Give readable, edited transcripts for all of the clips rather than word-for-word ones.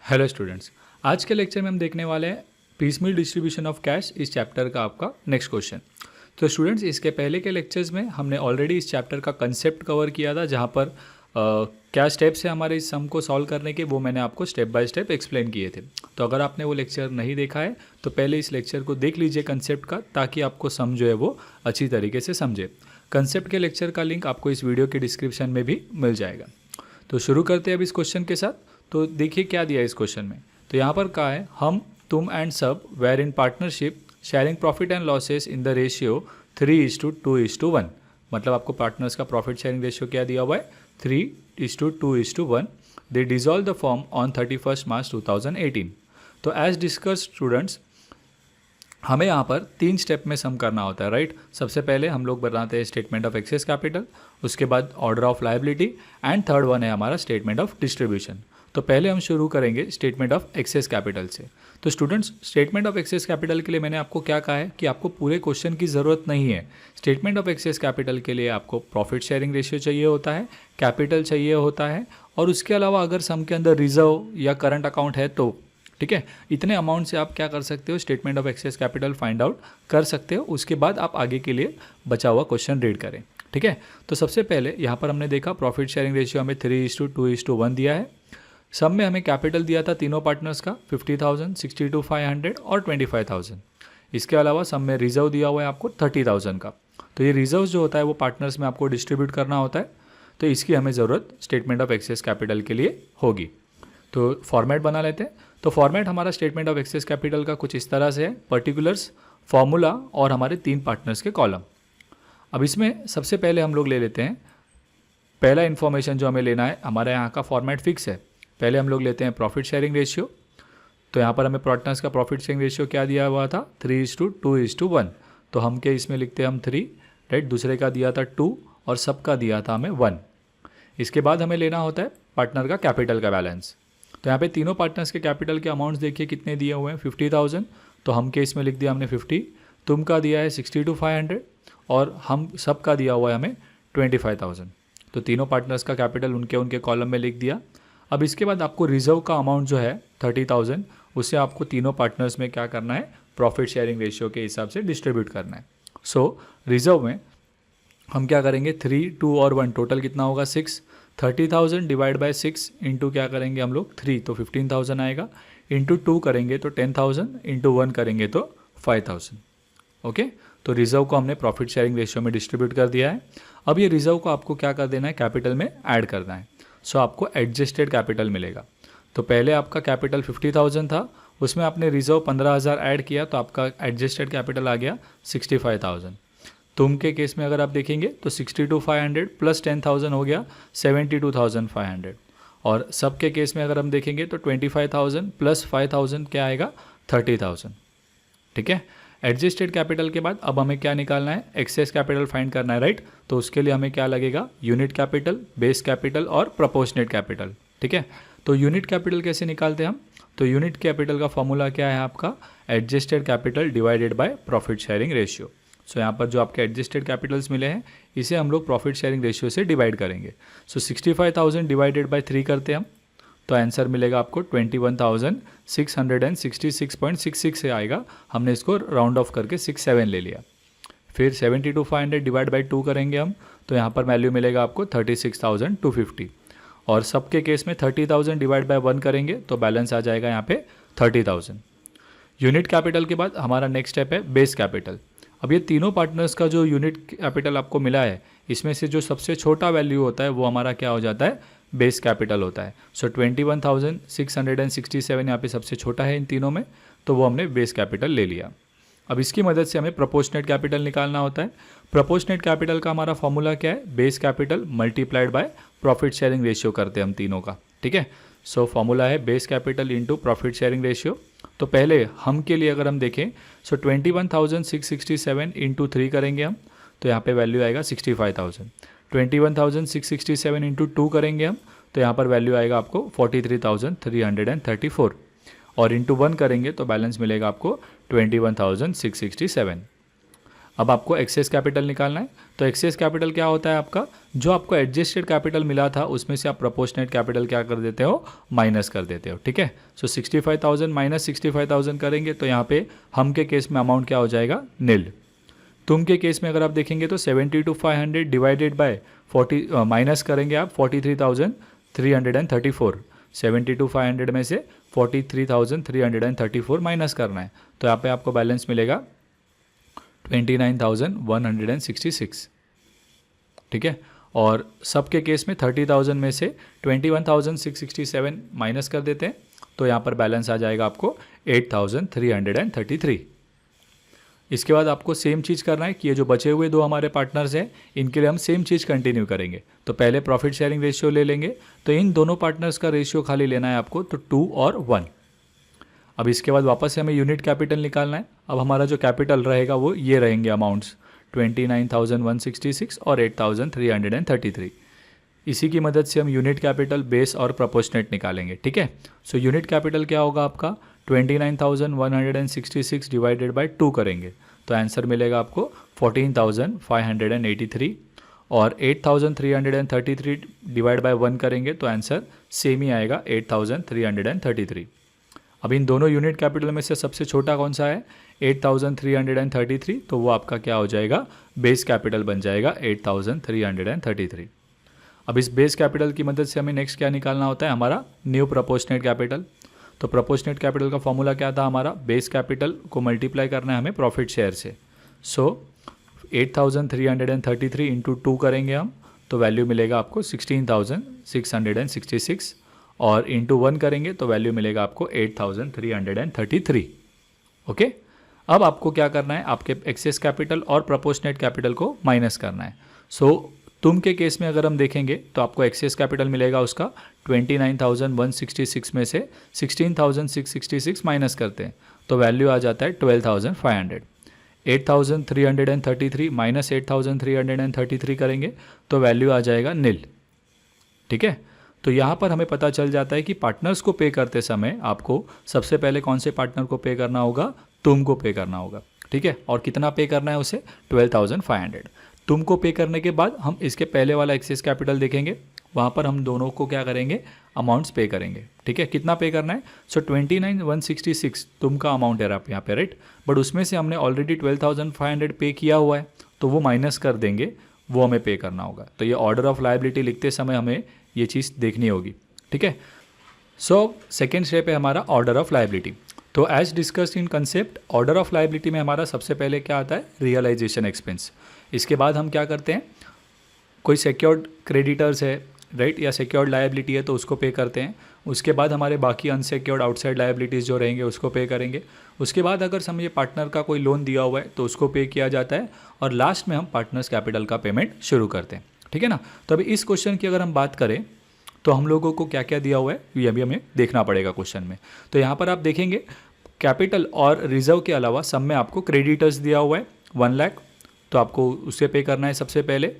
Hello students, आज के lecture में हम देखने वाले हैं पीसमील डिस्ट्रीब्यूशन ऑफ कैश इस चैप्टर का आपका नेक्स्ट क्वेश्चन। तो स्टूडेंट्स, इसके पहले के लेक्चर्स में हमने ऑलरेडी इस चैप्टर का कंसेप्ट कवर किया था, जहां पर क्या स्टेप्स है हमारे इस सम को सॉल्व करने के, वो मैंने आपको स्टेप बाय स्टेप एक्सप्लेन किए थे। तो अगर आपने वो लेक्चर नहीं देखा है तो पहले इस लेक्चर को देख लीजिए कंसेप्ट का, ताकि आपको सम जो है वो अच्छी तरीके से समझे। कंसेप्ट के लेक्चर का लिंक आपको इस वीडियो के डिस्क्रिप्शन में भी मिल जाएगा। तो शुरू करते हैं अब इस क्वेश्चन के साथ। तो देखिए क्या दिया है इस क्वेश्चन में। तो यहाँ पर कहा है हम, तुम एंड सब were in partnership sharing profit and losses in the ratio 3:2:1। मतलब आपको पार्टनर्स का प्रॉफिट शेयरिंग रेशियो क्या दिया हुआ है, 3:2:1। दे डिजॉल्व द फॉर्म ऑन 31 मार्च 2018। तो एज डिस्कस स्टूडेंट्स, हमें यहाँ पर 3 स्टेप में सम करना होता है, राइट। सबसे पहले हम लोग बनाते हैं स्टेटमेंट ऑफ एक्सेस कैपिटल, उसके बाद order of liability, and third one है हमारा स्टेटमेंट ऑफ डिस्ट्रीब्यूशन। तो पहले हम शुरू करेंगे स्टेटमेंट ऑफ एक्सेस कैपिटल से। तो students, statement of excess capital के लिए मैंने आपको क्या कहा है कि आपको पूरे क्वेश्चन की ज़रूरत नहीं है। स्टेटमेंट ऑफ एक्सेस कैपिटल के लिए आपको प्रॉफिट शेयरिंग रेशियो चाहिए होता है, कैपिटल चाहिए होता है, और उसके अलावा अगर सम के अंदर रिजर्व या करंट अकाउंट है तो ठीक है, इतने अमाउंट से आप क्या कर सकते हो, statement of excess capital find out कर सकते हो। उसके बाद आप आगे के लिए बचा हुआ क्वेश्चन रीड करें, ठीक है। तो सबसे पहले यहाँ पर हमने देखा प्रॉफिट शेयरिंग रेशियो हमें 3:2:1 दिया है। सब में हमें कैपिटल दिया था तीनों पार्टनर्स का 50,000, 62,500 और 25,000। इसके अलावा सब में रिजर्व दिया हुआ है आपको 30,000 का। तो ये रिजर्व जो होता है वो पार्टनर्स में आपको डिस्ट्रीब्यूट करना होता है, तो इसकी हमें ज़रूरत स्टेटमेंट ऑफ एक्सेस कैपिटल के लिए होगी। तो फॉर्मेट बना लेते हैं। तो फॉर्मेट हमारा स्टेटमेंट ऑफ एक्सेस कैपिटल का कुछ इस तरह से है, पर्टिकुलर्स, फॉर्मूला और हमारे 3 पार्टनर्स के कॉलम। अब इसमें सबसे पहले हम लोग ले लेते हैं पहला इन्फॉर्मेशन जो हमें लेना है, हमारे यहाँ का फॉर्मेट फिक्स है। पहले हम लोग लेते हैं प्रॉफिट शेयरिंग रेशियो। तो यहाँ पर हमें पार्टनर्स का प्रॉफिट शेयरिंग रेशियो क्या दिया हुआ था, 3:2:1। तो हम क्या इसमें लिखते हैं हम 3, राइट। दूसरे का दिया था 2 और सबका दिया था हमें 1। इसके बाद हमें लेना होता है पार्टनर का कैपिटल का बैलेंस। तो यहाँ पे तीनों पार्टनर्स के कैपिटल के अमाउंट्स देखिए कितने दिए हुए हैं, 50,000। तो हम के इसमें लिख दिया हमने 50, तुम का दिया है 62,500 और हम सब का दिया हुआ है हमें 25,000। तो तीनों पार्टनर्स का कैपिटल उनके कॉलम में लिख दिया। अब इसके बाद आपको रिजर्व का अमाउंट जो है 30,000, उसे आपको तीनों पार्टनर्स में क्या करना है, प्रॉफिट शेयरिंग रेशियो के हिसाब से डिस्ट्रीब्यूट करना है। सो रिजर्व में हम क्या करेंगे, 3, 2 और 1 टोटल कितना होगा 6। 30,000 डिवाइड बाय 6 इंटू क्या करेंगे हम लोग 3, तो 15,000 आएगा। इंटू 2 करेंगे तो 10,000, इंटू 1 करेंगे तो 5,000। ओके, तो रिजर्व को हमने प्रॉफिट शेयरिंग रेशियो में डिस्ट्रीब्यूट कर दिया है। अब ये रिजर्व को आपको क्या कर देना है, कैपिटल में ऐड करना है। सो आपको एडजस्टेड कैपिटल मिलेगा। तो पहले आपका कैपिटल 50,000 था, उसमें आपने रिजर्व 15,000 ऐड किया, तो आपका एडजस्टेड कैपिटल आ गया 65,000। तुम के केस में अगर आप देखेंगे तो 62,500 प्लस 10,000 हो गया 72,500। और सब के केस में अगर हम देखेंगे तो 25,000 प्लस 5,000 क्या आएगा, 30,000। ठीक है, एडजस्टेड कैपिटल के बाद अब हमें क्या निकालना है, एक्सेस कैपिटल फाइंड करना है, राइट। तो उसके लिए हमें क्या लगेगा, यूनिट कैपिटल, बेस कैपिटल और प्रोपोर्शनेट कैपिटल। ठीक है, तो यूनिट कैपिटल कैसे निकालते हैं हम, तो यूनिट कैपिटल का फॉर्मूला क्या है आपका, adjusted capital divided by profit sharing ratio. So यहाँ पर जो आपके एडजस्टेड कैपिटल्स मिले हैं इसे हम लोग प्रॉफिट शेयरिंग रेशियो से डिवाइड करेंगे। सो 65,000 डिवाइडेड बाय 3 करते हैं हम, तो आंसर मिलेगा आपको 21,666.66 से आएगा। हमने इसको राउंड ऑफ करके 67 ले लिया। फिर 72,500 डिवाइड बाई 2 करेंगे हम, तो यहाँ पर वैल्यू मिलेगा आपको 36,250। और सबके केस में 30,000 डिवाइड बाय 1 करेंगे तो बैलेंस आ जाएगा यहाँ पे 30,000। यूनिट कैपिटल के बाद हमारा नेक्स्ट स्टेप है बेस कैपिटल। अब ये तीनों पार्टनर्स का जो यूनिट कैपिटल आपको मिला है, इसमें से जो सबसे छोटा वैल्यू होता है वो हमारा क्या हो जाता है, बेस कैपिटल होता है। सो 21,667 यहाँ पे सबसे छोटा है इन तीनों में, तो वो हमने बेस कैपिटल ले लिया। अब इसकी मदद से हमें प्रोपोर्शनेट कैपिटल निकालना होता है। प्रोपोर्शनेट कैपिटल का हमारा फॉर्मूला क्या है, base capital multiplied by profit sharing ratio करते हैं हम तीनों का। ठीक है, सो फॉर्मूला है base capital into profit sharing ratio. तो पहले हम के लिए अगर हम देखें, सो 21,667 इंटू 3 करेंगे हम, तो यहाँ पे वैल्यू आएगा 65,000। 21,667 इंटू 2 करेंगे हम, तो यहाँ पर वैल्यू आएगा आपको 43,334। और इंटू 1 करेंगे तो बैलेंस मिलेगा आपको 21,667। अब आपको एक्सेस कैपिटल निकालना है। तो एक्सेस कैपिटल क्या होता है आपका, जो आपको एडजस्टेड कैपिटल मिला था उसमें से आप प्रोपोर्शनेट कैपिटल क्या कर देते हो, माइनस कर देते हो। ठीक है, सो 65,000 माइनस 65,000 करेंगे तो यहाँ पे हम के केस में अमाउंट क्या हो जाएगा, नील। तुम के केस में अगर आप देखेंगे तो 72,500 डिवाइडेड बाय 40 माइनस करेंगे आप 43,334। 72,500 में से 43,334 माइनस करना है, तो यहाँ पे आपको बैलेंस मिलेगा 29,166। ठीक है, और सबके केस में 30,000 में से 21,667 माइनस कर देते हैं, तो यहाँ पर बैलेंस आ जाएगा आपको 8,333। इसके बाद आपको सेम चीज़ करना है कि ये जो बचे हुए दो हमारे पार्टनर्स हैं इनके लिए हम सेम चीज़ कंटिन्यू करेंगे। तो पहले प्रॉफिट शेयरिंग रेशियो ले लेंगे, तो इन दोनों पार्टनर्स का रेशियो खाली लेना है आपको, तो 2 और 1। अब इसके बाद वापस से हमें यूनिट कैपिटल निकालना है। अब हमारा जो कैपिटल रहेगा वो ये रहेंगे अमाउंट्स 29,166 और 8,333। इसी की मदद से हम यूनिट कैपिटल, बेस और प्रोपोर्शनेट निकालेंगे। ठीक है, सो यूनिट कैपिटल क्या होगा आपका, 29,166 डिवाइडेड बाय 2 करेंगे तो आंसर मिलेगा आपको 14,583, और 8,333 डिवाइड बाय 1 करेंगे तो आंसर सेम ही आएगा 8,333। अब इन दोनों यूनिट कैपिटल में से सबसे छोटा कौन सा है, 8,333, तो वो आपका क्या हो जाएगा, बेस कैपिटल बन जाएगा 8,333। अब इस बेस कैपिटल की मदद से हमें नेक्स्ट क्या निकालना होता है, हमारा न्यू प्रोपोर्शनेट कैपिटल। तो प्रोपोर्शनेट कैपिटल का फॉर्मूला क्या था हमारा, बेस कैपिटल को मल्टीप्लाई करना है हमें प्रॉफिट शेयर से। सो 8,333 इंटू 2 करेंगे हम तो वैल्यू मिलेगा आपको 16,666, और इंटू 1 करेंगे तो वैल्यू मिलेगा आपको 8,333। ओके, अब आपको क्या करना है, आपके एक्सेस कैपिटल और प्रोपोर्शनेट कैपिटल को माइनस करना है। सो तुम के केस में अगर हम देखेंगे तो आपको एक्सेस कैपिटल मिलेगा उसका 29,166 में से 16,666 माइनस करते हैं तो वैल्यू आ जाता है 12,500। 8,333 माइनस 8,333 करेंगे तो वैल्यू आ जाएगा नील। ठीक है, तो यहाँ पर हमें पता चल जाता है कि पार्टनर्स को पे करते समय आपको सबसे पहले कौन से पार्टनर को पे करना होगा, तुम को पे करना होगा। ठीक है, और कितना पे करना है उसे, 12,500। तुमको पे करने के बाद हम इसके पहले वाला एक्सेस कैपिटल देखेंगे, वहाँ पर हम दोनों को क्या करेंगे, अमाउंट्स पे करेंगे। ठीक है, कितना पे करना है, सो 29,166 तुम का अमाउंट है आप यहाँ पे, राइट, बट उसमें से हमने ऑलरेडी 12,500 पे किया हुआ है तो वो माइनस कर देंगे, वो हमें पे करना होगा। तो ये ऑर्डर ऑफ लायबिलिटी लिखते समय हमें ये चीज़ देखनी होगी। ठीक है, सो सेकेंड स्टेप है हमारा ऑर्डर ऑफ लायबिलिटी। तो as discussed in concept, order of liability में हमारा सबसे पहले क्या आता है, रियलाइजेशन एक्सपेंस। इसके बाद हम क्या करते हैं, कोई सिक्योर्ड क्रेडिटर्स है, राइट, या सिक्योर्ड लायबिलिटी है तो उसको पे करते हैं। उसके बाद हमारे बाकी अनसिक्योर्ड आउटसाइड लायबिलिटीज़ जो रहेंगे उसको पे करेंगे। उसके बाद अगर समझिए पार्टनर का कोई लोन दिया हुआ है तो उसको पे किया जाता है, और लास्ट में हम पार्टनर्स कैपिटल का पेमेंट शुरू करते हैं। ठीक है ना, तो अभी इस क्वेश्चन की अगर हम बात करें तो हम लोगों को क्या क्या दिया हुआ है ये अभी हमें देखना पड़ेगा क्वेश्चन में। तो यहाँ पर आप देखेंगे कैपिटल और रिजर्व के अलावा सब में आपको क्रेडिटर्स दिया हुआ है 1 लाख, तो आपको उससे पे करना है सबसे पहले।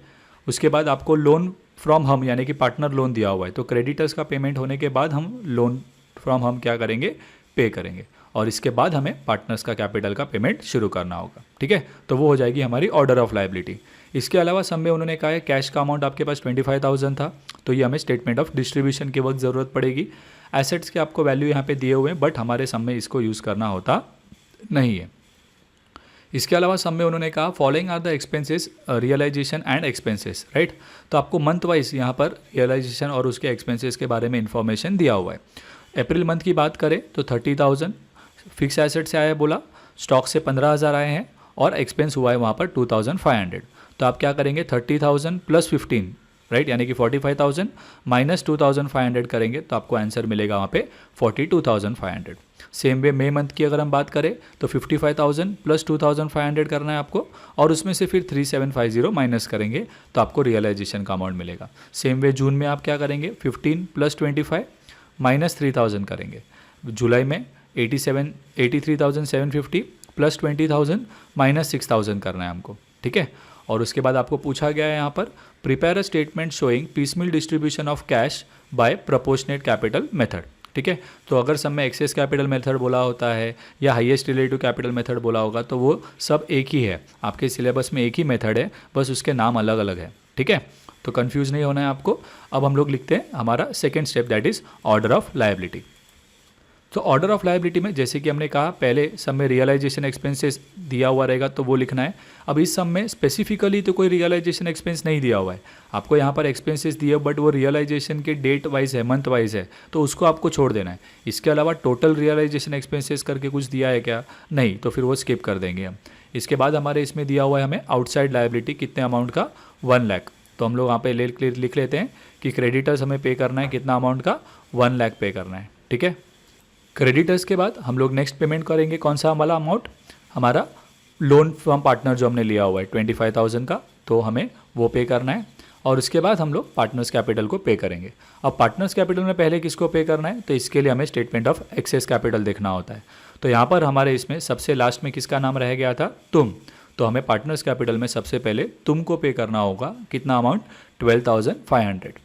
उसके बाद आपको लोन फ्रॉम हम यानी कि पार्टनर लोन दिया हुआ है, तो क्रेडिटर्स का पेमेंट होने के बाद हम लोन फ्रॉम हम क्या करेंगे, पे करेंगे, और इसके बाद हमें पार्टनर्स का कैपिटल का पेमेंट शुरू करना होगा। ठीक है, तो वो हो जाएगी हमारी ऑर्डर ऑफ लायबिलिटी। इसके अलावा सब में उन्होंने कहा है कैश का अमाउंट आपके पास 25,000 था, तो ये हमें स्टेटमेंट ऑफ डिस्ट्रीब्यूशन के वक्त ज़रूरत पड़ेगी। एसेट्स के आपको वैल्यू यहाँ पे दिए हुए हैं, बट हमारे सब में इसको यूज़ करना होता नहीं है। इसके अलावा सब में उन्होंने कहा following are the expenses, realisation and expenses, right. तो आपको मंथ वाइज यहाँ पर रियलाइजेशन और उसके एक्सपेंसेस के बारे में इंफॉर्मेशन दिया हुआ है। अप्रैल मंथ की बात करें तो 30,000 फिक्स एसेट से आया है, बोला स्टॉक से 15,000 आए हैं, और एक्सपेंस हुआ है वहाँ पर 2,500। तो आप क्या करेंगे, 30,000 प्लस 15, राइट, यानी कि 45,000 माइनस 2,500 करेंगे तो आपको आंसर मिलेगा वहाँ पे 42,500। सेम वे मई मंथ की अगर हम बात करें तो 55,000 प्लस 2,500 करना है आपको, और उसमें से फिर 3,750 माइनस करेंगे तो आपको रियलाइजेशन का अमाउंट मिलेगा। सेम वे जून में आप क्या करेंगे, 15 प्लस 25 माइनस 3,000 करेंगे। जुलाई में 83,750 प्लस 20,000 माइनस 6,000 करना है हमको। ठीक है, और उसके बाद आपको पूछा गया है यहाँ पर prepare a statement showing piecemeal distribution of cash by proportionate capital method. ठीक है। तो अगर सब में एक्सेस कैपिटल मेथड बोला होता है या हाईएस्ट रिलेटिव कैपिटल मेथड बोला होगा तो वो सब एक ही है, आपके सिलेबस में एक ही मेथड है, बस उसके नाम अलग अलग है, ठीक है। तो कंफ्यूज नहीं होना है आपको। अब हम लोग लिखते हैं हमारा second step, that is order of liability. तो ऑर्डर ऑफ लायबिलिटी में जैसे कि हमने कहा पहले सब में रियलाइजेशन एक्सपेंसेस दिया हुआ रहेगा तो वो लिखना है। अब इस सब में स्पेसिफिकली तो कोई रियलाइजेशन एक्सपेंस नहीं दिया हुआ है, आपको यहाँ पर एक्सपेंसेस दिए बट वो रियलाइजेशन के डेट वाइज है, मंथ वाइज है, तो उसको आपको छोड़ देना है। इसके अलावा टोटल रियलाइजेशन एक्सपेंसेस करके कुछ दिया है क्या? नहीं, तो फिर वो स्किप कर देंगे हम। इसके बाद हमारे इसमें दिया हुआ है हमें आउटसाइड लायबिलिटी कितने अमाउंट का, 1 लाख। तो हम लोग यहाँ पे लिख लेते हैं कि क्रेडिटर्स हमें पे करना है कितना अमाउंट का, 1 लाख पे करना है, ठीक है। क्रेडिटर्स के बाद हम लोग नेक्स्ट पेमेंट करेंगे कौन सा वाला अमाउंट, हमारा लोन फ्रॉम पार्टनर जो हमने लिया हुआ है 25,000 का, तो हमें वो पे करना है। और उसके बाद हम लोग पार्टनर्स कैपिटल को पे करेंगे। अब पार्टनर्स कैपिटल में पहले किसको पे करना है, तो इसके लिए हमें स्टेटमेंट ऑफ एक्सेस कैपिटल देखना होता है। तो यहाँ पर हमारे इसमें सबसे लास्ट में किसका नाम रह गया था, तुम। तो हमें पार्टनर्स कैपिटल में सबसे पहले तुम को पे करना होगा कितना अमाउंट, 12,500,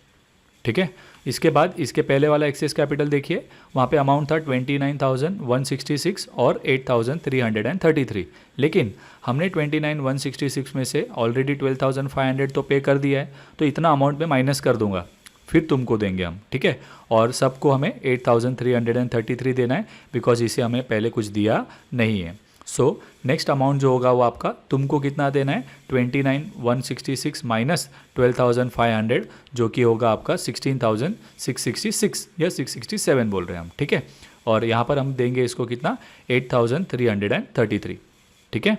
ठीक है। इसके बाद इसके पहले वाला एक्सेस कैपिटल देखिए, वहाँ पे अमाउंट था 29,166 और 8,333, लेकिन हमने 29,166 में से ऑलरेडी 12,500 तो पे कर दिया है, तो इतना अमाउंट में माइनस कर दूंगा, फिर तुमको देंगे हम, ठीक है। और सबको हमें 8,333 देना है, बिकॉज इसे हमें पहले कुछ दिया नहीं है। सो नेक्स्ट अमाउंट जो होगा वो आपका तुमको कितना देना है, 29,166 माइनस 12,500, जो कि होगा आपका 16,666 या 667 बोल रहे हैं हम, ठीक है। और यहाँ पर हम देंगे इसको कितना, 8,333, ठीक है।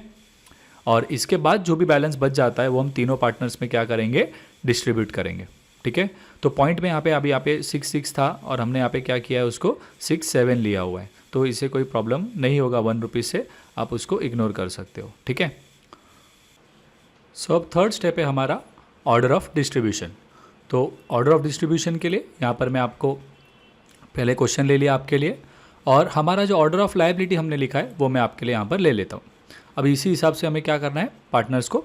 और इसके बाद जो भी बैलेंस बच जाता है वो हम तीनों पार्टनर्स में क्या करेंगे, डिस्ट्रीब्यूट करेंगे, ठीक है। तो पॉइंट में यहाँ पे 6 था और हमने यहाँ पे क्या किया है, उसको 6-7 लिया हुआ है, तो इससे कोई प्रॉब्लम नहीं होगा, 1 रुपीज़ से आप उसको इग्नोर कर सकते हो, ठीक है। सो अब थर्ड स्टेप है हमारा ऑर्डर ऑफ डिस्ट्रीब्यूशन। तो ऑर्डर ऑफ डिस्ट्रीब्यूशन के लिए यहाँ पर मैं आपको पहले क्वेश्चन ले लिया आपके लिए, और हमारा जो ऑर्डर ऑफ लायबिलिटी हमने लिखा है वो मैं आपके लिए यहाँ पर ले लेता हूँ। अब इसी हिसाब से हमें क्या करना है, पार्टनर्स को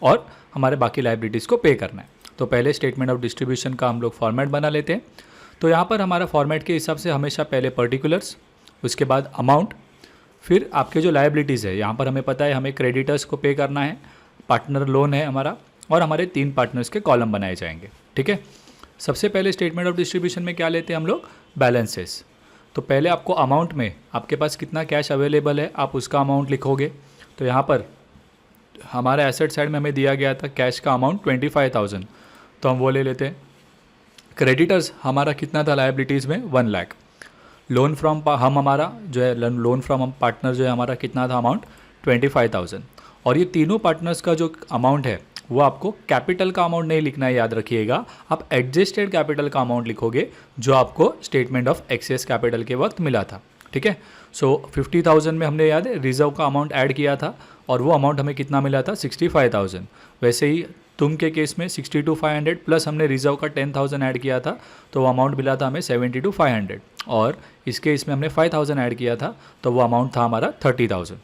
और हमारे बाकी लायबिलिटीज़ को पे करना है। तो पहले स्टेटमेंट ऑफ डिस्ट्रीब्यूशन का हम लोग फॉर्मेट बना लेते हैं। तो यहाँ पर हमारा फॉर्मेट के हिसाब से हमेशा पहले पर्टिकुलर्स, उसके बाद अमाउंट, फिर आपके जो लायबिलिटीज़ है, यहाँ पर हमें पता है हमें क्रेडिटर्स को पे करना है, पार्टनर लोन है हमारा, और हमारे 3 पार्टनर्स के कॉलम बनाए जाएंगे, ठीक है। सबसे पहले स्टेटमेंट ऑफ डिस्ट्रीब्यूशन में क्या लेते हैं हम लोग, बैलेंसेस। तो पहले आपको अमाउंट में आपके पास कितना कैश अवेलेबल है आप उसका अमाउंट लिखोगे। तो यहाँ पर हमारे एसेट साइड में हमें दिया गया था कैश का अमाउंट 25,000, तो हम वो ले लेते हैं। क्रेडिटर्स हमारा कितना था लायबिलिटीज़ में, 1 लाख। लोन फ्रॉम हमारा जो है लोन फ्रॉम हम पार्टनर जो है हमारा कितना था अमाउंट, 25,000। और ये तीनों पार्टनर्स का जो अमाउंट है वो आपको कैपिटल का अमाउंट नहीं लिखना है, याद रखिएगा, आप एडजस्टेड कैपिटल का अमाउंट लिखोगे जो आपको स्टेटमेंट ऑफ एक्सेस कैपिटल के वक्त मिला था, ठीक है। सो 50,000 में हमने याद है रिजर्व का अमाउंट ऐड किया था और वो अमाउंट हमें कितना मिला था, 65,000। वैसे ही तुम के केस में 62,500 प्लस हमने रिजर्व का 10,000 ऐड किया था, तो वो अमाउंट मिला था हमें 72,500। और इसके इसमें हमने 5,000 ऐड किया था, तो वो अमाउंट था हमारा 30,000,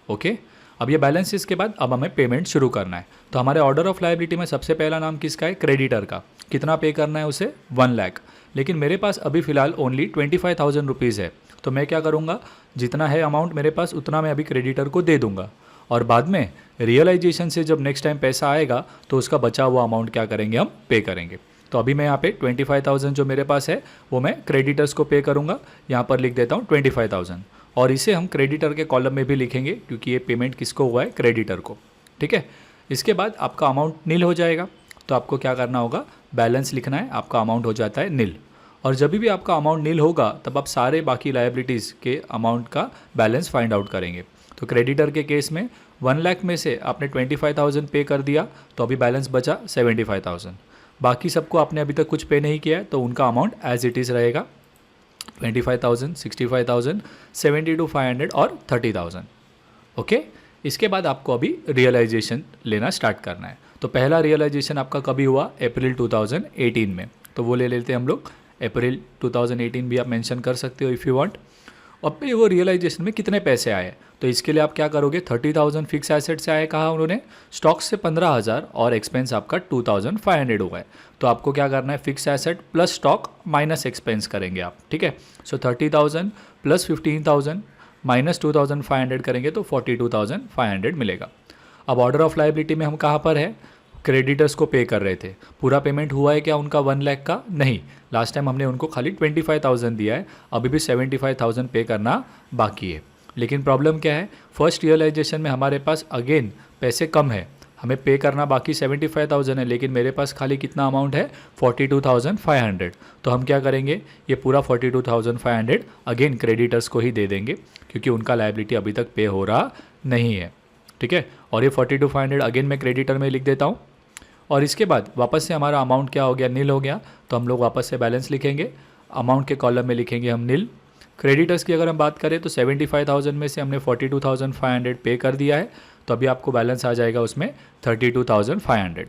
ओके। अब ये बैलेंसेस के बाद अब हमें पेमेंट शुरू करना है। तो हमारे ऑर्डर ऑफ लायबिलिटी में सबसे पहला नाम किसका है, क्रेडिटर का। कितना पे करना है उसे, 1 लाख। लेकिन मेरे पास अभी फ़िलहाल ओनली 25,000 रुपीज़ है, तो मैं क्या करूँगा, जितना है अमाउंट मेरे पास उतना मैं अभी क्रेडिटर को दे दूँगा, और बाद में रियलाइजेशन से जब नेक्स्ट टाइम पैसा आएगा तो उसका बचा हुआ अमाउंट क्या करेंगे, हम पे करेंगे। तो अभी मैं यहाँ पे 25,000 जो मेरे पास है वो मैं क्रेडिटर्स को पे करूँगा, यहाँ पर लिख देता हूँ 25,000, और इसे हम क्रेडिटर के कॉलम में भी लिखेंगे क्योंकि ये पेमेंट किसको हुआ है, क्रेडिटर को, ठीक है। इसके बाद आपका अमाउंट नील हो जाएगा, तो आपको क्या करना होगा, बैलेंस लिखना है, आपका अमाउंट हो जाता है नील। और जब भी आपका अमाउंट नील होगा तब आप सारे बाकी लायबिलिटीज़ के अमाउंट का बैलेंस फाइंड आउट करेंगे। तो क्रेडिटर के केस में 1 लाख में से आपने 25,000 पे कर दिया, तो अभी बैलेंस बचा 75,000। बाकी सबको आपने अभी तक कुछ पे नहीं किया है, तो उनका अमाउंट एज इट इज़ रहेगा 25,000, 65,000, 72,500 और 30,000, ओके। इसके बाद आपको अभी रियलाइजेशन लेना स्टार्ट करना है। तो पहला रियलाइजेशन आपका कभी हुआ, अप्रैल 2018 में, तो वो ले लेते हैं हम लोग। अप्रैल 2018 भी आप मेंशन कर सकते हो इफ़ यू वांट। अब पे वो रियलाइजेशन में कितने पैसे आए, तो इसके लिए आप क्या करोगे, 30,000 फिक्स एसेट से आए, कहा उन्होंने स्टॉक से 15,000 और एक्सपेंस आपका 2,500 हुआ है। तो आपको क्या करना है, fix asset plus stock minus expense करेंगे आप, ठीक है। सो 30,000 प्लस 15,000 माइनस 2,500 करेंगे तो 42,500 मिलेगा। अब ऑर्डर ऑफ लायबिलिटी में हम कहाँ पर है, क्रेडिटर्स को पे कर रहे थे, पूरा पेमेंट हुआ है क्या उनका 1 लाख का, नहीं, लास्ट टाइम हमने उनको खाली 25,000 दिया है, अभी भी 75,000 पे करना बाकी है। लेकिन प्रॉब्लम क्या है, फर्स्ट रियलाइजेशन में हमारे पास अगेन पैसे कम है, हमें पे करना बाकी 75,000 है, लेकिन मेरे पास खाली कितना अमाउंट है 42,500। तो हम क्या करेंगे, ये पूरा 42,500 अगेन क्रेडिटर्स को ही दे देंगे, क्योंकि उनका लायबिलिटी अभी तक पे हो रहा नहीं है, ठीक है। और ये 42,500 अगेन मैं क्रेडिटर में लिख देता हूँ। और इसके बाद वापस से हमारा अमाउंट क्या हो गया, नील हो गया, तो हम लोग वापस से बैलेंस लिखेंगे, अमाउंट के कॉलम में लिखेंगे हम नील। क्रेडिटर्स की अगर हम बात करें तो 75,000 में से हमने 42,500 पे कर दिया है, तो अभी आपको बैलेंस आ जाएगा उसमें 32,500,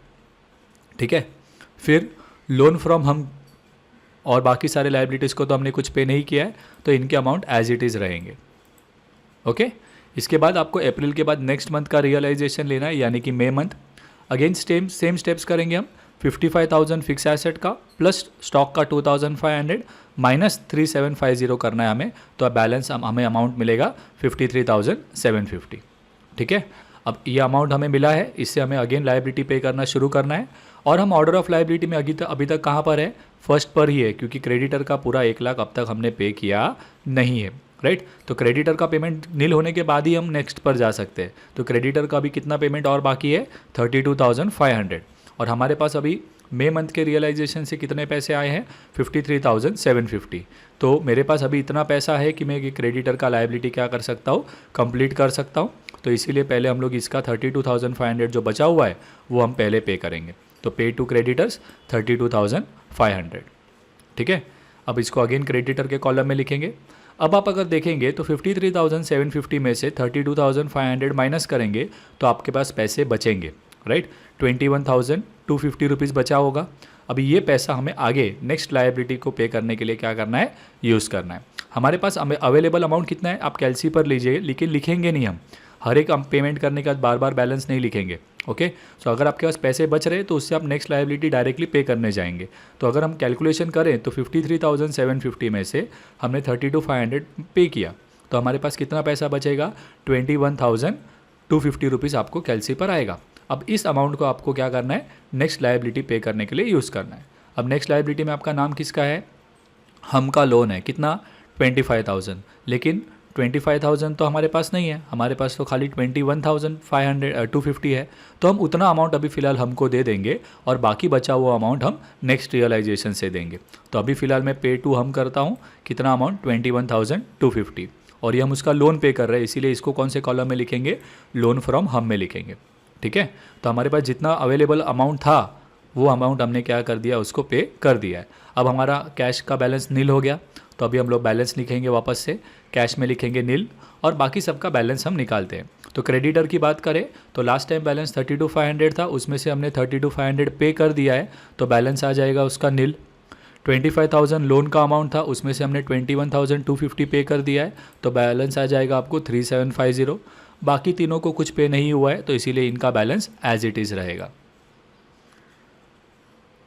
ठीक है। फिर लोन फ्रॉम हम और बाकी सारे लायबिलिटीज़ को तो हमने कुछ पे नहीं किया है, तो इनके अमाउंट एज इट इज़ रहेंगे, ओके। इसके बाद आपको अप्रैल के बाद नेक्स्ट मंथ का रियलाइजेशन लेना है, यानी कि मई मंथ। अगेन सेम स्टेप्स करेंगे हम, 55,000 फिक्स एसेट का प्लस स्टॉक का 2,500 माइनस 3,750 करना है हमें, तो बैलेंस हमें अमाउंट मिलेगा 53,750, ठीक है। अब ये अमाउंट हमें मिला है, इससे हमें अगेन लायबिलिटी पे करना शुरू करना है। और हम ऑर्डर ऑफ लायबिलिटी में अभी तक कहाँ पर है, फर्स्ट पर ही है, क्योंकि क्रेडिटर का पूरा 1 लाख अब तक हमने पे किया नहीं है, राइट। तो क्रेडिटर का पेमेंट नील होने के बाद ही हम नेक्स्ट पर जा सकते हैं। तो क्रेडिटर का अभी कितना पेमेंट और बाकी है 32,500, और हमारे पास अभी मई मंथ के रियलाइजेशन से कितने पैसे आए हैं 53,750। तो मेरे पास अभी इतना पैसा है कि मैं क्रेडिटर का लायबिलिटी क्या कर सकता हूँ, कंप्लीट कर सकता हूँ। तो इसीलिए पहले हम लोग इसका 32,500 जो बचा हुआ है वो हम पहले पे करेंगे। तो पे टू क्रेडिटर्स 32,500, ठीक है। अब इसको अगेन क्रेडिटर के कॉलम में लिखेंगे। अब आप अगर देखेंगे तो 53,750 में से 32,500 माइनस करेंगे तो आपके पास पैसे बचेंगे, राइट। 21,250 रुपीज़ बचा होगा। अभी ये पैसा हमें आगे नेक्स्ट लायबिलिटी को पे करने के लिए क्या करना है, यूज़ करना है। हमारे पास अवेलेबल अमाउंट कितना है आप कैलसी पर लीजिए, लेकिन लिखेंगे नहीं हम, हर एक पेमेंट करने के बाद बार बार बैलेंस नहीं लिखेंगे, ओके। सो अगर आपके पास पैसे बच रहे तो उससे आप नेक्स्ट लायबिलिटी डायरेक्टली पे करने जाएंगे। तो अगर हम कैलकुलेशन करें तो 53,750 में से हमने 32,500 पे किया, तो हमारे पास कितना पैसा बचेगा 21,250 रुपीज़ आपको कैलसी पर आएगा। अब इस अमाउंट को आपको क्या करना है, नेक्स्ट लायबिलिटी पे करने के लिए यूज़ करना है। अब नेक्स्ट लायबिलिटी में आपका नाम किसका है, हम का लोन है, कितना 25,000, लेकिन 25,000 तो हमारे पास नहीं है, हमारे पास तो खाली 21,250 है। तो हम उतना अमाउंट अभी फ़िलहाल हमको दे देंगे और बाकी बचा हुआ अमाउंट हम नेक्स्ट रियलाइजेशन से देंगे। तो अभी फ़िलहाल मैं पे टू हम करता हूँ, कितना अमाउंट 21,250, और ये हम उसका लोन पे कर रहे हैं, इसीलिए इसको कौन से कॉलम में लिखेंगे, लोन फ्रॉम हम में लिखेंगे, ठीक है। तो हमारे पास जितना अवेलेबल अमाउंट था वो अमाउंट हमने क्या कर दिया, उसको पे कर दिया है। अब हमारा कैश का बैलेंस नील हो गया, तो अभी हम लोग बैलेंस लिखेंगे वापस से, कैश में लिखेंगे नील, और बाकी सबका बैलेंस हम निकालते हैं। तो क्रेडिटर की बात करें तो लास्ट टाइम बैलेंस 32,500 था, उसमें से हमने 32,500 पे कर दिया है, तो बैलेंस आ जाएगा उसका नील। 25,000 लोन का अमाउंट था, उसमें से हमने 21,250 पे कर दिया है, तो बैलेंस आ जाएगा आपको 3,750। बाकी तीनों को कुछ पे नहीं हुआ है, तो इसीलिए इनका बैलेंस एज इट इज़ रहेगा,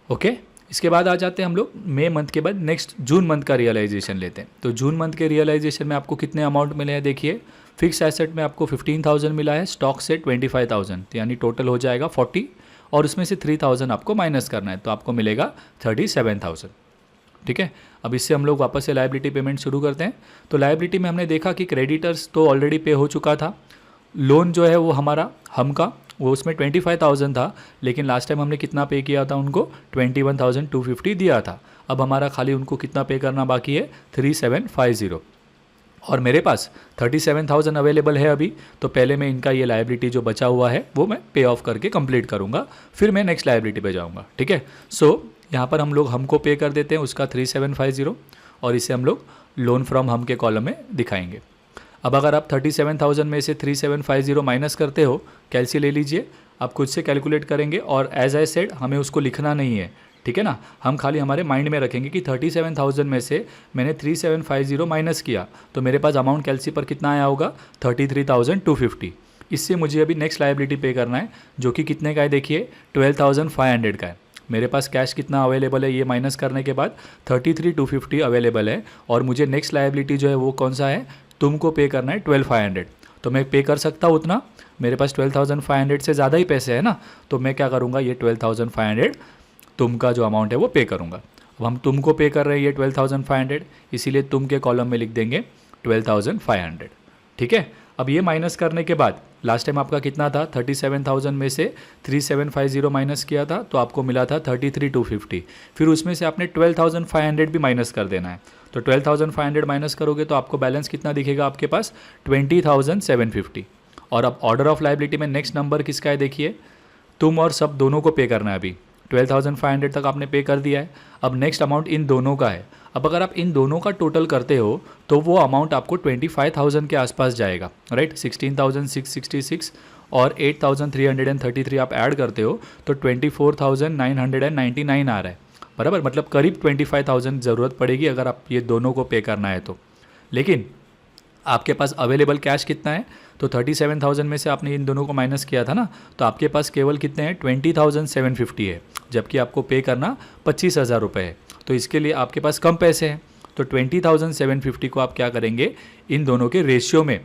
ओके। इसके बाद आ जाते हैं हम लोग मई मंथ के बाद नेक्स्ट जून मंथ का रियलाइजेशन लेते हैं। तो जून मंथ के रियलाइजेशन में आपको कितने अमाउंट मिले हैं, देखिए फिक्स एसेट में आपको 15,000 मिला है, स्टॉक से 25,000, यानी टोटल हो जाएगा 40, और उसमें से 3,000 आपको माइनस करना है, तो आपको मिलेगा 37,000, ठीक है। अब इससे हम लोग वापस से लायबिलिटी पेमेंट शुरू करते हैं। तो लायबिलिटी में हमने देखा कि क्रेडिटर्स तो ऑलरेडी पे हो चुका था, लोन जो है वो हमारा हम का वो उसमें 25,000 था, लेकिन लास्ट टाइम हमने कितना पे किया था उनको 21,250 दिया था। अब हमारा खाली उनको कितना पे करना बाकी है 3,750, और मेरे पास 37,000 अवेलेबल है अभी। तो पहले मैं इनका ये लायबिलिटी जो बचा हुआ है वो मैं पे ऑफ करके कंप्लीट करूँगा, फिर मैं नेक्स्ट लायबिलिटी पे जाऊँगा, ठीक है। सो यहाँ पर हम लोग हमको पे कर देते हैं उसका 3,750, और इसे हम लोग लोन फ्रॉम हम के कॉलम में दिखाएंगे। अब अगर आप 37,000 में से 3,750 माइनस करते हो, कैलसी ले लीजिए, आप खुद से कैलकुलेट करेंगे, और एज आई सेड हमें उसको लिखना नहीं है, ठीक है ना। हम खाली हमारे माइंड में रखेंगे कि 37,000 में से मैंने 3750 माइनस किया तो मेरे पास अमाउंट कैलसी पर कितना आया होगा 33,250। इससे मुझे अभी नेक्स्ट लायबिलिटी पे करना है जो कि कितने का है देखिए 12,500 का है। मेरे पास कैश कितना अवेलेबल है ये माइनस करने के बाद 33,250 अवेलेबल है और मुझे नेक्स्ट लायबिलिटी जो है वो कौन सा है, तुमको पे करना है 12,500। तो मैं पे कर सकता हूँ उतना, मेरे पास 12,500 से ज़्यादा ही पैसे है ना, तो मैं क्या करूँगा ये 12,500 तुम का जो अमाउंट है वो पे करूँगा। अब हम तुमको पे कर रहे हैं ये 12,500, इसीलिए तुम के कॉलम में लिख देंगे 12,500। ठीक है। अब ये माइनस करने के बाद लास्ट टाइम आपका कितना था 37,000 में से 3750 माइनस किया था तो आपको मिला था 33,250। फिर उसमें से आपने 12,500 भी माइनस कर देना है। तो 12,500 माइनस करोगे तो आपको बैलेंस कितना दिखेगा आपके पास 20,750। और अब ऑर्डर ऑफ लायबिलिटी में नेक्स्ट नंबर किसका है देखिए, तुम और सब दोनों को पे करना है। अभी 12,500 तक आपने पे कर दिया है, अब नेक्स्ट अमाउंट इन दोनों का है। अब अगर आप इन दोनों का टोटल करते हो तो वो अमाउंट आपको 25,000 के आसपास जाएगा, राइट। 16,666 और 8,333 आप ऐड करते हो तो 24,999 आ रहा है, बराबर। मतलब करीब 25,000 ज़रूरत पड़ेगी अगर आप ये दोनों को पे करना है तो। लेकिन आपके पास अवेलेबल कैश कितना है, तो 37,000 में से आपने इन दोनों को माइनस किया था ना, तो आपके पास केवल कितने हैं 20,750 है, जबकि आपको पे करना 25,000 रुपये है। तो इसके लिए आपके पास कम पैसे हैं, तो 20,750 को आप क्या करेंगे इन दोनों के रेशियो में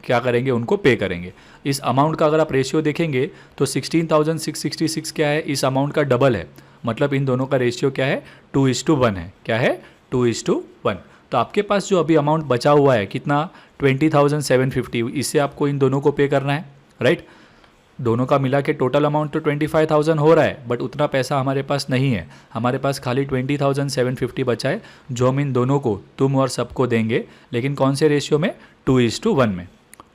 क्या करेंगे, उनको पे करेंगे। इस अमाउंट का अगर आप रेशियो देखेंगे तो 16,666 क्या है, इस अमाउंट का डबल है। मतलब इन दोनों का रेशियो क्या है 2:1 है। क्या है 2:1। तो आपके पास जो अभी अमाउंट बचा हुआ है कितना 20,750, इससे आपको इन दोनों को पे करना है, राइट। दोनों का मिला के टोटल अमाउंट तो 25,000 हो रहा है, बट उतना पैसा हमारे पास नहीं है। हमारे पास खाली 20,750 बचा है जो हम इन दोनों को तुम और सबको देंगे, लेकिन कौन से रेशियो में 2:1 में।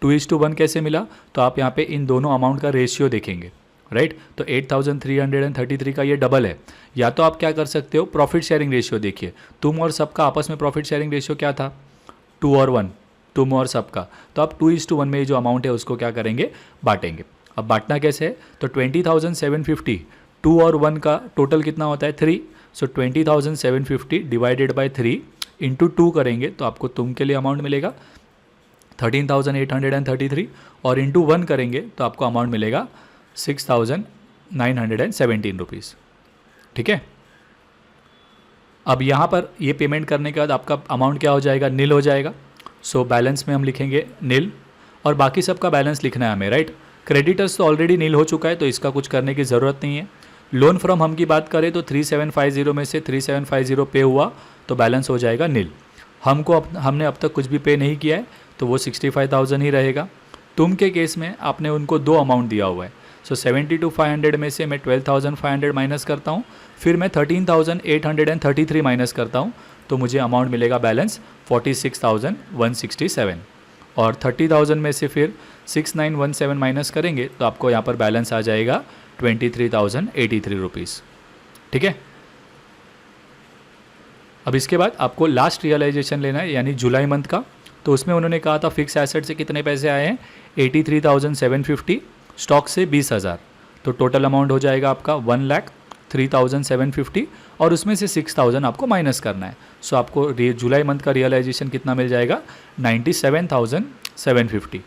2:1 कैसे मिला, तो आप यहाँ पे इन दोनों अमाउंट का रेशियो देखेंगे, राइट। तो 8,333 का ये डबल है। या तो आप क्या कर सकते हो प्रॉफिट शेयरिंग रेशियो देखिए, तुम और सबका आपस में प्रॉफिट शेयरिंग रेशियो क्या था 2 और 1, तुम और सबका। तो आप 2:1 में जो अमाउंट है उसको क्या करेंगे बांटेंगे। अब बांटना कैसे है, तो 20,750 2 और 1 का टोटल कितना होता है 3। सो 20,750 डिवाइडेड बाय 3 इंटू 2 करेंगे तो आपको तुम के लिए अमाउंट मिलेगा 13,833 और इंटू 1 करेंगे तो आपको अमाउंट मिलेगा 6,917 रुपीज़। ठीक है। अब यहाँ पर ये पेमेंट करने के बाद आपका अमाउंट क्या हो जाएगा, नील हो जाएगा। सो बैलेंस में हम लिखेंगे नील और बाकी सबका बैलेंस लिखना है हमें, राइट। क्रेडिटर्स तो ऑलरेडी नील हो चुका है तो इसका कुछ करने की ज़रूरत नहीं है। लोन फ्रॉम हम की बात करें तो 3750 में से 3750 पे हुआ तो बैलेंस हो जाएगा नील। हमने अब तक कुछ भी पे नहीं किया है तो वो 65,000 ही रहेगा। तुम के केस में आपने उनको दो अमाउंट दिया हुआ है। सो 72,500 में से मैं 12,500 माइनस करता हूँ, फिर मैं 13,833 माइनस करता हूँ तो मुझे अमाउंट मिलेगा बैलेंस 46,167 और 30,000 में से फिर 6,917 माइनस करेंगे तो आपको यहाँ पर बैलेंस आ जाएगा 23,083 रुपीज़। ठीक है। अब इसके बाद आपको लास्ट रियलाइजेशन लेना है यानी जुलाई मंथ का। तो उसमें उन्होंने कहा था फिक्स एसेट से कितने पैसे आए हैं 83,750, स्टॉक से 20,000, तो टोटल अमाउंट हो जाएगा आपका 1,03,750 और उसमें से 6,000 आपको माइनस करना है। सो आपको जुलाई मंथ का रियलाइजेशन कितना मिल जाएगा 97,750।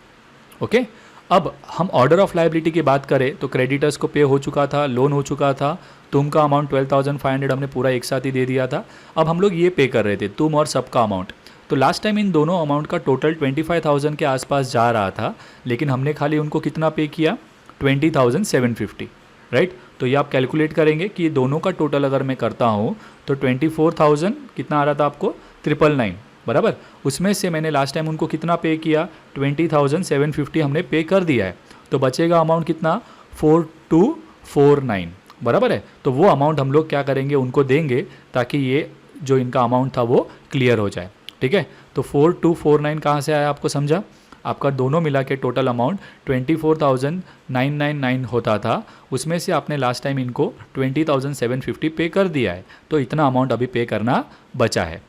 ओके। अब हम ऑर्डर ऑफ लायबिलिटी की बात करें तो क्रेडिटर्स को पे हो चुका था, लोन हो चुका था, तुम का अमाउंट 12,500 हमने पूरा एक साथ ही दे दिया था। अब हम लोग ये पे कर रहे थे तुम और सबका अमाउंट। तो लास्ट टाइम इन दोनों अमाउंट का टोटल 25,000 के आसपास जा रहा था, लेकिन हमने खाली उनको कितना पे किया 20,750, राइट। तो ये आप कैलकुलेट करेंगे कि ये दोनों का टोटल अगर मैं करता हूँ तो 24,000 कितना आ रहा था आपको 999, बराबर। उसमें से मैंने लास्ट टाइम उनको कितना पे किया 20,750 हमने पे कर दिया है, तो बचेगा अमाउंट कितना 4,249, बराबर है। तो वो अमाउंट हम लोग क्या करेंगे उनको देंगे ताकि ये जो इनका अमाउंट था वो क्लियर हो जाए। ठीक है। तो 4,249 कहाँ से आया आपको समझा, आपका दोनों मिला के टोटल अमाउंट 24,999 होता था, उसमें से आपने लास्ट टाइम इनको 20,750 पे कर दिया है, तो इतना अमाउंट अभी पे करना बचा है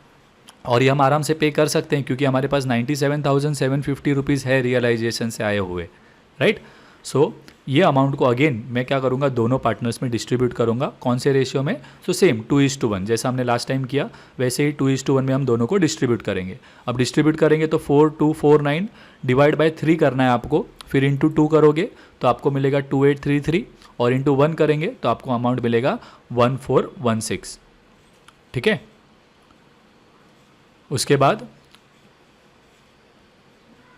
और ये हम आराम से पे कर सकते हैं क्योंकि हमारे पास 97,750 रुपीज़ है रियलाइजेशन से आए हुए, राइट। सो ये अमाउंट को अगेन मैं क्या करूँगा, दोनों पार्टनर्स में डिस्ट्रीब्यूट करूँगा। कौन से रेशियो में? सो सेम 2:1, जैसा हमने लास्ट टाइम किया वैसे ही 2:1 में हम दोनों को डिस्ट्रीब्यूट करेंगे। अब डिस्ट्रीब्यूट करेंगे तो 4249 डिवाइड बाय 3 करना है आपको, फिर इंटू 2 करोगे तो आपको मिलेगा 2833 और इंटू 1 करेंगे तो आपको अमाउंट मिलेगा 1416। ठीक है, उसके बाद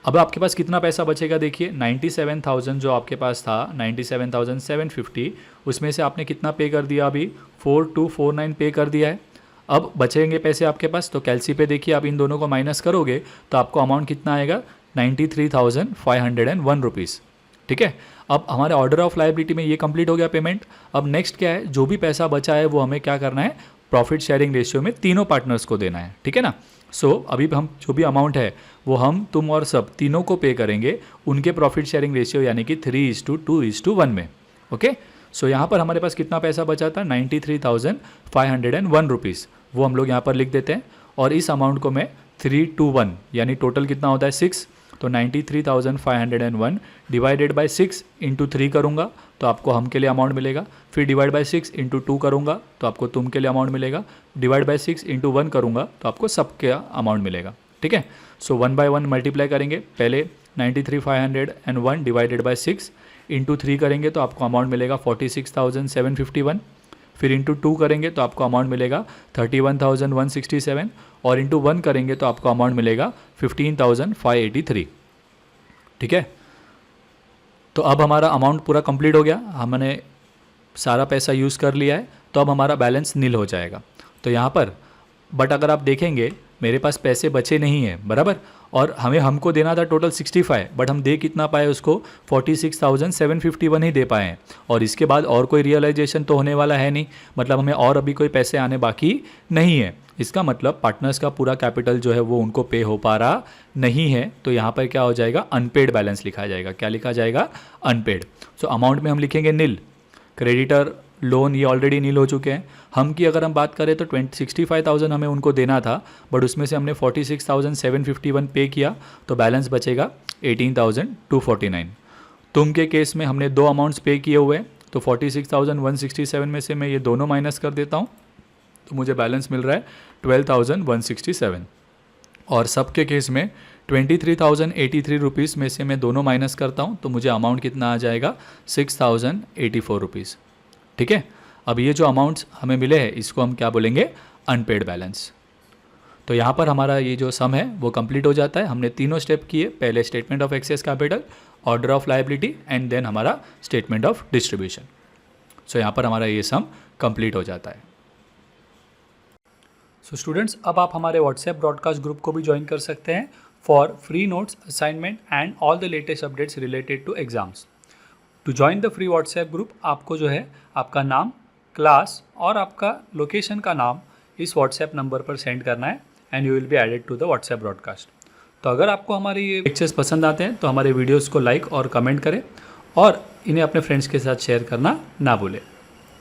अब आपके पास कितना पैसा बचेगा देखिए, 97,000 जो आपके पास था 97,750, उसमें से आपने कितना पे कर दिया, अभी 4249 पे कर दिया है। अब बचेंगे पैसे आपके पास, तो कैलसी पे देखिए आप इन दोनों को माइनस करोगे तो आपको अमाउंट कितना आएगा, 93,501 रुपीज़। ठीक है, अब हमारे ऑर्डर ऑफ लायबिलिटी में ये कंप्लीट हो गया पेमेंट। अब नेक्स्ट क्या है, जो भी पैसा बचा है वो हमें क्या करना है, प्रॉफिट शेयरिंग रेशियो में तीनों पार्टनर्स को देना है। ठीक है ना। अभी हम जो भी अमाउंट है वो हम, तुम और सब तीनों को पे करेंगे उनके प्रॉफिट शेयरिंग रेशियो यानी कि 3:2:1 में। ओके, यहाँ पर हमारे पास कितना पैसा बचा था, 93,501 रुपीज़, वो हम लोग यहाँ पर लिख देते हैं। और इस अमाउंट को मैं 3:1 यानी टोटल कितना होता है 6, तो 93,501 डिवाइडेड बाय 6 इंटू 3 करूँगा तो आपको हम के लिए अमाउंट मिलेगा, फिर डिवाइड बाय 6 इंटू 2 करूँगा तो आपको तुम के लिए अमाउंट मिलेगा, डिवाइड बाय 6 इंटू 1 करूँगा तो आपको सब के अमाउंट मिलेगा। ठीक है, 1 बाय 1 मल्टीप्लाई करेंगे, पहले 93,501 डिवाइडेड बाय 6 इंटू 3 करेंगे तो आपको अमाउंट मिलेगा 46,751, फिर इंटू 2 करेंगे तो आपको अमाउंट मिलेगा 31,167 और इंटू 1 करेंगे तो आपको अमाउंट मिलेगा 15,583। ठीक है, तो अब हमारा अमाउंट पूरा कंप्लीट हो गया, हमने सारा पैसा यूज़ कर लिया है, तो अब हमारा बैलेंस नील हो जाएगा। तो यहाँ पर बट अगर आप देखेंगे मेरे पास पैसे बचे नहीं हैं, बराबर, और हमको देना था टोटल 65, बट हम दे कितना पाए उसको, 46,751 ही दे पाए हैं। और इसके बाद और कोई रियलाइजेशन तो होने वाला है नहीं, मतलब हमें और अभी कोई पैसे आने बाकी नहीं है। इसका मतलब पार्टनर्स का पूरा कैपिटल जो है वो उनको पे हो पा रहा नहीं है, तो यहाँ पर क्या हो जाएगा, अनपेड बैलेंस लिखा जाएगा। क्या लिखा जाएगा, अनपेड। अमाउंट में हम लिखेंगे नील, क्रेडिटर लोन ये ऑलरेडी नील हो चुके हैं। हम की अगर हम बात करें तो 65,000 हमें उनको देना था, बट उसमें से हमने 46,751 पे किया, तो बैलेंस बचेगा 18,249। तुम के केस में हमने 2 अमाउंट्स पे किए हुए हैं, तो 46,167 में से मैं ये दोनों माइनस कर देता हूँ, तो मुझे बैलेंस मिल रहा है 12,167। और सब के केस में 23,083 रुपीज़ में से मैं दोनों माइनस करता हूँ, तो मुझे अमाउंट कितना आ जाएगा, 6,084 रुपीज़। ठीक है, अब ये जो अमाउंट्स हमें मिले हैं इसको हम क्या बोलेंगे, अनपेड बैलेंस। तो यहाँ पर हमारा ये जो सम है वो कंप्लीट हो जाता है। हमने तीनों स्टेप किए, पहले statement of excess capital, order of liability and then हमारा स्टेटमेंट ऑफ डिस्ट्रीब्यूशन। यहाँ पर हमारा ये सम कंप्लीट हो जाता है। स्टूडेंट्स, अब आप हमारे व्हाट्सएप ब्रॉडकास्ट ग्रुप को भी ज्वाइन कर सकते हैं for free notes, assignment and all the latest updates related to exams. To join the free WhatsApp group आपको जो है आपका नाम, क्लास और आपका लोकेशन का नाम इस व्हाट्सएप नंबर पर सेंड करना है and you will be added to the WhatsApp broadcast. तो अगर आपको हमारे ये लेक्चर्स पसंद आते हैं तो हमारे वीडियोज़ को लाइक और कमेंट करें और इन्हें अपने फ्रेंड्स के साथ शेयर करना ना भूलें।